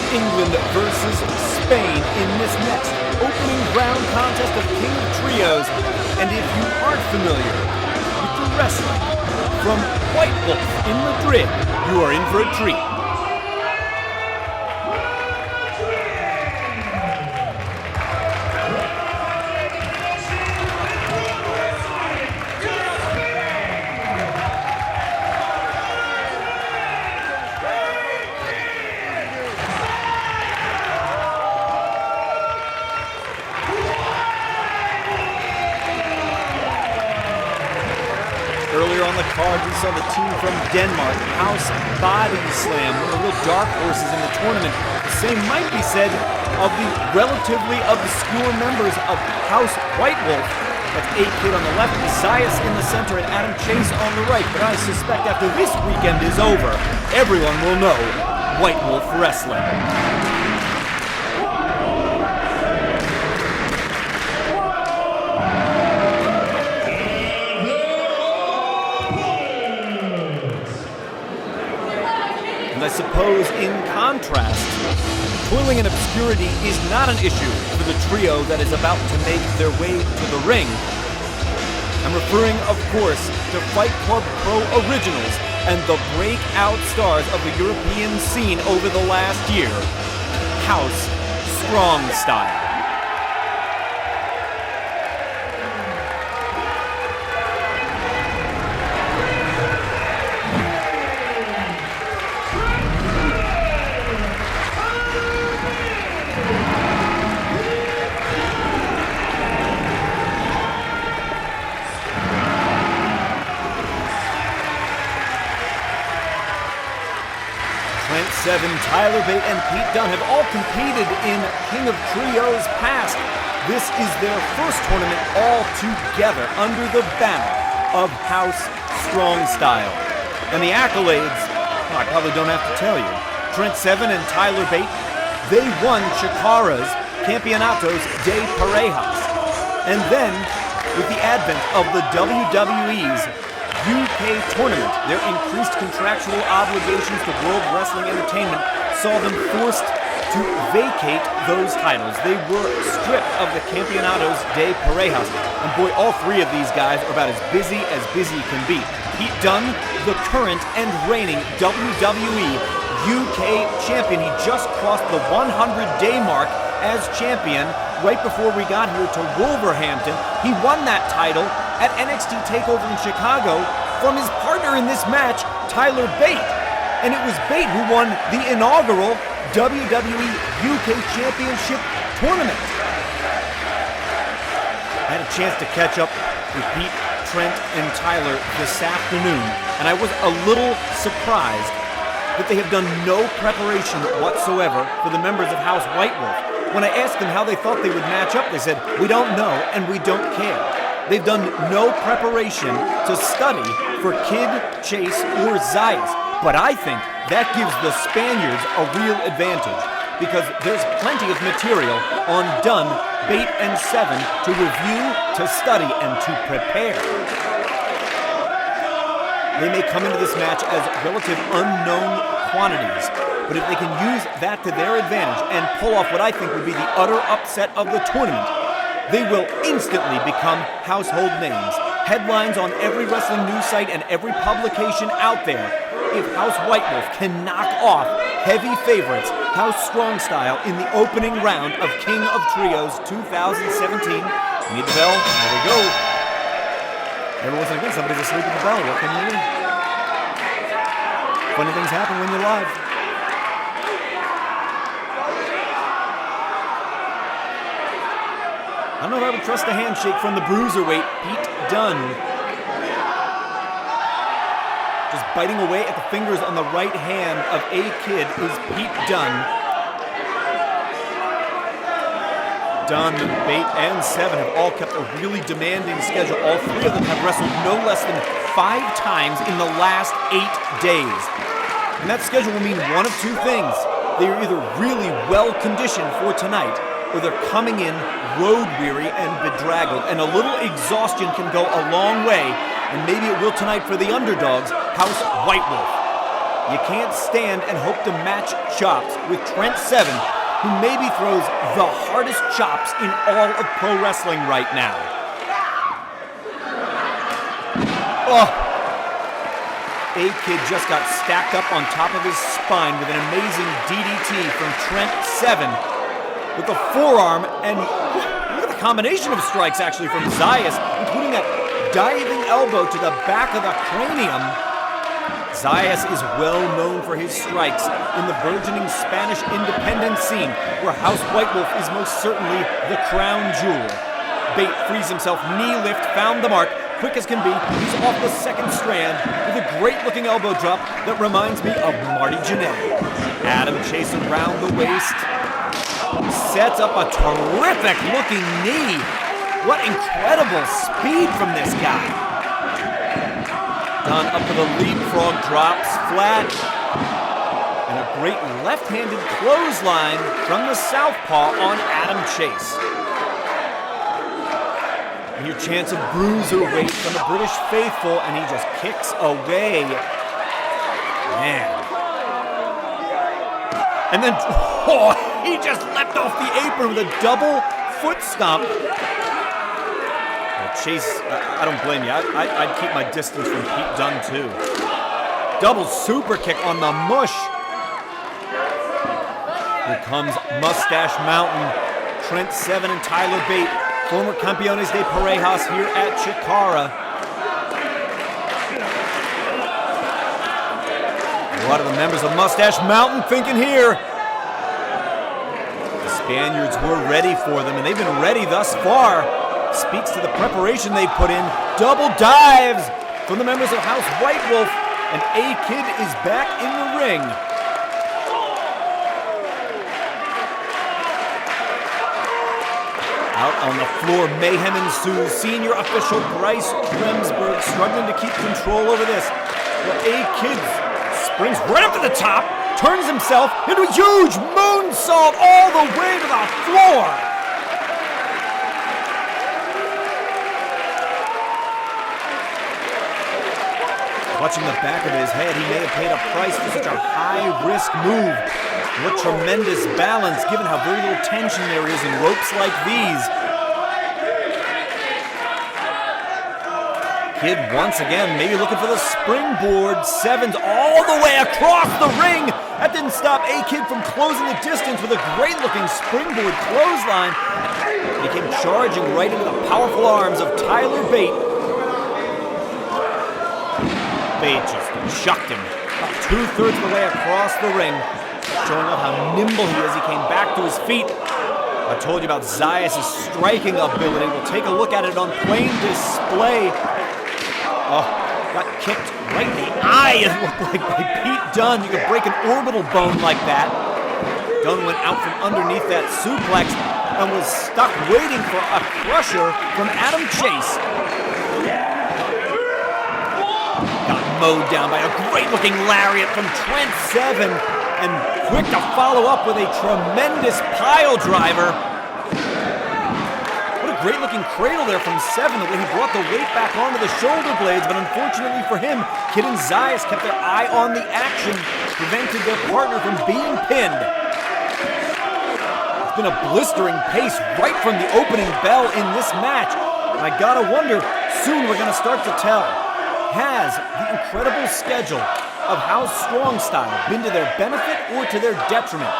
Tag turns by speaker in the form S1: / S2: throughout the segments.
S1: England versus Spain in this next opening round contest of King of Trios. And if you aren't familiar with the wrestling from WhiteWolf in Madrid, you are in for a treat. Earlier on the card, we saw the team from Denmark, House Body Slam, one of the real dark horses in the tournament. The same might be said of the relatively obscure members of House WhiteWolf. That's A-Kid on the left, Zayas in the center, and Adam Chase on the right. But I suspect after this weekend is over, everyone will know WhiteWolf Wrestling. And I suppose, in contrast, toiling in obscurity is not an issue for the trio that is about to make their way to the ring. I'm referring, of course, to Fight Club Pro Originals and the breakout stars of the European scene over the last year, House Strong Style. Trent Seven, Tyler Bate, and Pete Dunne have all competed in King of Trios past. This is their first tournament all together under the banner of House Strong Style. And the accolades, well, I probably don't have to tell you. Trent Seven and Tyler Bate, they won Chikara's Campeonatos de Parejas. And then, with the advent of the WWE's UK tournament, their increased contractual obligations to World Wrestling Entertainment saw them forced to vacate those titles. They were stripped of the Campeonatos de Parejas. And boy, all three of these guys are about as busy can be. Pete Dunne, the current and reigning WWE UK champion. He just crossed the 100-day mark as champion right before we got here to Wolverhampton. He won that title at NXT TakeOver in Chicago from his partner in this match, Tyler Bate. And it was Bate who won the inaugural WWE UK Championship tournament. I had a chance to catch up with Pete, Trent, and Tyler this afternoon, and I was a little surprised that they have done no preparation whatsoever for the members of House WhiteWolf. When I asked them how they thought they would match up, they said, "We don't know and we don't care." They've done no preparation to study for Kid, Chase, or Zayas. But I think that gives the Spaniards a real advantage because there's plenty of material on Dunne, Bate, and Seven to review, to study, and to prepare. They may come into this match as relative unknown quantities, but if they can use that to their advantage and pull off what I think would be the utter upset of the tournament, they will instantly become household names. Headlines on every wrestling news site and every publication out there. If House WhiteWolf can knock off heavy favorites, House Strong Style, in the opening round of King of Trios 2017. You need the bell? There we go. Every once in a while, somebody's asleep at the bell. What can you do? Funny things happen when you're live. I don't know if I would trust a handshake from the bruiserweight, Pete Dunne. Just biting away at the fingers on the right hand of A-Kid is Pete Dunne. Dunne, Bate, and Seven have all kept a really demanding schedule. All three of them have wrestled no less than 5 times in the last 8 days. And that schedule will mean one of two things. They are either really well conditioned for tonight, or they're coming in road-weary and bedraggled, and a little exhaustion can go a long way, and maybe it will tonight for the underdogs, House WhiteWolf. You can't stand and hope to match chops with Trent Seven, who maybe throws the hardest chops in all of pro wrestling right now. Oh! A-Kid just got stacked up on top of his spine with an amazing DDT from Trent Seven with the forearm, and look at the combination of strikes actually from Zayas, including that diving elbow to the back of the cranium. Zayas is well known for his strikes in the burgeoning Spanish independent scene, where House WhiteWolf is most certainly the crown jewel. Bate frees himself, knee lift, found the mark, quick as can be. He's off the second strand with a great-looking elbow drop that reminds me of Marty Jannetty. Adam Chase around the waist, sets up a terrific-looking knee. What incredible speed from this guy. Done up with a leapfrog, drops flat. And a great left-handed clothesline from the southpaw on Adam Chase. And your chance of bruiserweight from the British faithful, and he just kicks away. Man. And then, oh, he just leapt off the apron with a double foot stomp. Chase, I don't blame you. I'd keep my distance from Pete Dunne, too. Double super kick on the mush. Here comes Mustache Mountain. Trent Seven and Tyler Bate, former Campeones de Parejas here at Chikara. What are the members of Mustache Mountain thinking here? The Spaniards were ready for them, and they've been ready thus far. Speaks to the preparation they put in. Double dives from the members of House WhiteWolf, and A-Kid is back in the ring. Out on the floor, mayhem ensues. Senior official Bryce Remsburg struggling to keep control over this. Well, A-Kid springs right up to the top, turns himself into a huge moonsault all the way to the floor. Clutching the back of his head, he may have paid a price for such a high-risk move. What tremendous balance, given how very little tension there is in ropes like these. Kid once again, maybe looking for the springboard. Seven's all the way across the ring. That didn't stop A-Kid from closing the distance with a great-looking springboard clothesline. He came charging right into the powerful arms of Tyler Bate. Bate just chucked him about 2/3 of the way across the ring, showing off how nimble he is. He came back to his feet. I told you about Zayas' striking ability. We'll take a look at it on plain display. Oh, got kicked right in the eye, it looked like, by Pete Dunne. You could break an orbital bone like that. Dunne went out from underneath that suplex and was stuck waiting for a crusher from Adam Chase. Got mowed down by a great-looking lariat from Trent Seven, and quick to follow up with a tremendous pile driver. What a great-looking cradle there from Seven, the way he brought the weight back onto the shoulder blades, but unfortunately for him, Kid and Zayas kept their eye on the action, prevented their partner from being pinned. It's been a blistering pace right from the opening bell in this match, and I gotta wonder, soon we're gonna start to tell. Has the incredible schedule of House Strong Style been to their benefit or to their detriment?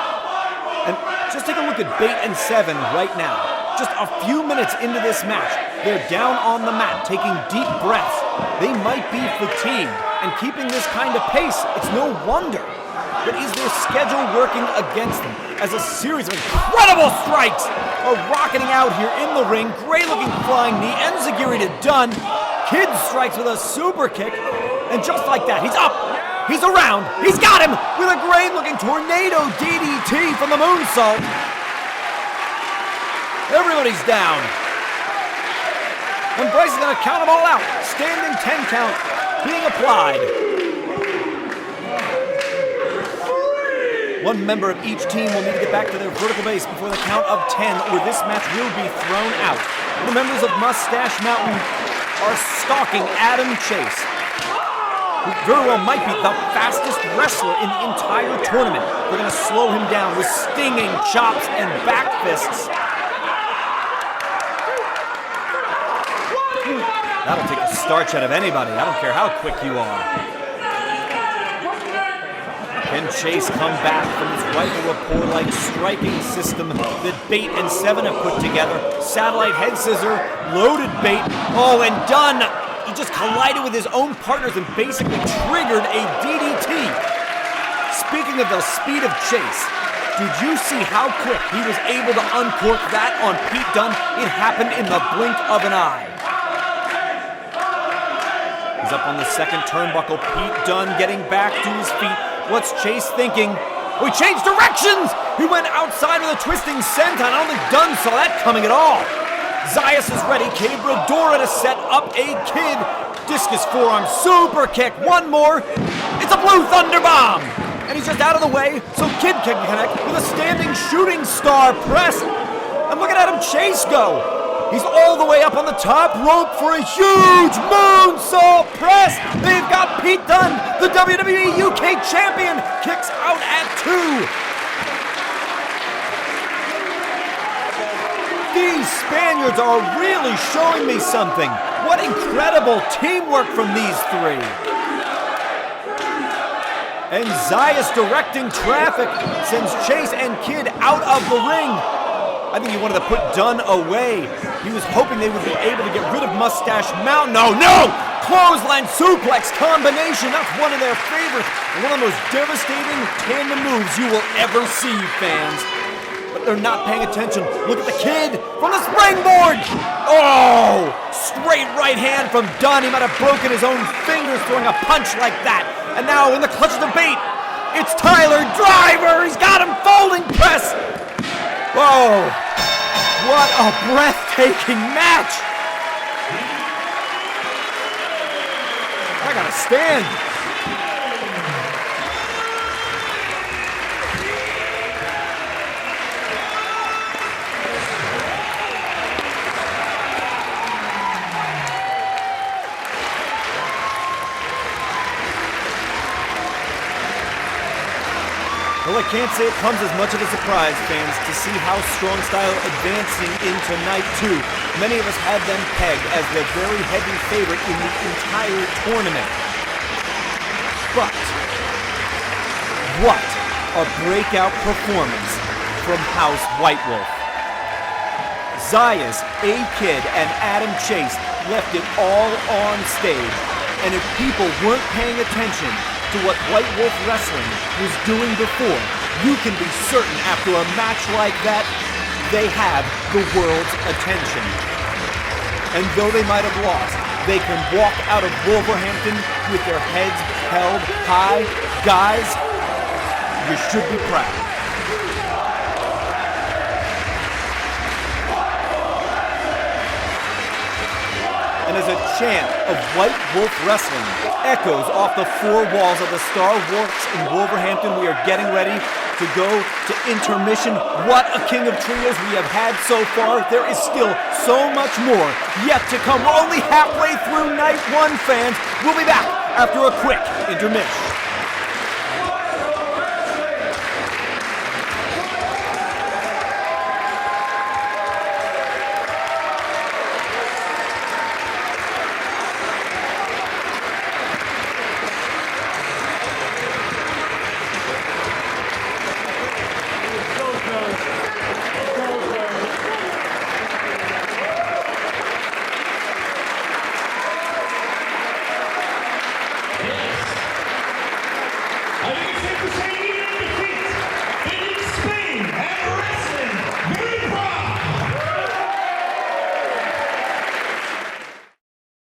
S1: And just take a look at Bate and Seven right now. Just a few minutes into this match, they're down on the mat, taking deep breaths. They might be fatigued, and keeping this kind of pace, it's no wonder. But is their schedule working against them as a series of incredible strikes are rocketing out here in the ring? Great-looking flying knee, enziguri to Dunne. Kid strikes with a super kick, and just like that, he's up, he's around, he's got him with a great-looking tornado DDT from the moonsault. Everybody's down. And Bryce is going to count them all out. Standing 10 count being applied. One member of each team will need to get back to their vertical base before the count of 10, or this match will be thrown out. The members of Mustache Mountain are stalking Adam Chase. who very well might be the fastest wrestler in the entire tournament. They're going to slow him down with stinging chops and back fists. That'll take the starch out of anybody. I don't care how quick you are. Can Chase come back from his rifle rapport-like striking system that Bate and Seven have put together? Satellite head scissor, loaded Bate. Oh, and done. He just collided with his own partners and basically triggered a DDT. Speaking of the speed of Chase, did you see how quick he was able to uncork that on Pete Dunne? It happened in the blink of an eye. He's up on the second turnbuckle. Pete Dunne getting back to his feet. What's Chase thinking? We changed directions! He went outside with a twisting senton. I don't think Dunne saw that coming at all. Zayas is ready. Cabradora to set up a Kid. Discus forearm, super kick. One more. It's a Blue Thunder Bomb. And he's just out of the way, so Kid can connect with a standing shooting star press. And look at Adam Chase go. He's all the way up on the top rope for a huge moonsault press. They've got Pete Dunne, the WWE UK champion, kicks out at 2. These Spaniards are really showing me something. What incredible teamwork from these 3. And Zayas directing traffic sends Chase and Kid out of the ring. I think he wanted to put Dunne away. He was hoping they would be able to get rid of Mustache Mountain. No! Clothesline suplex combination. That's one of their favorites. One of the most devastating tandem moves you will ever see, fans. But they're not paying attention. Look at the Kid from the springboard. Oh! Straight right hand from Dunne. He might have broken his own fingers throwing a punch like that. And now in the clutch of the Bate, it's Tyler Driver. He's got him folding press. Whoa! What a breathtaking match! I gotta stand. Well, I can't say it comes as much of a surprise, fans, to see how Strong Style advancing into Night 2. Many of us had them pegged as the very heavy favorite in the entire tournament. But what a breakout performance from House WhiteWolf. Zayas, A-Kid, and Adam Chase left it all on stage. And if people weren't paying attention to what WhiteWolf Wrestling was doing before, you can be certain after a match like that, they have the world's attention. And though they might have lost, they can walk out of Wolverhampton with their heads held high. Guys, you should be proud. And as a chant of White Wolf Wrestling echoes off the 4 walls of the Star Works in Wolverhampton, we are getting ready to go to intermission. What a King of Trios we have had so far. There is still so much more yet to come. We're only halfway through Night 1, fans. We'll be back after a quick intermission.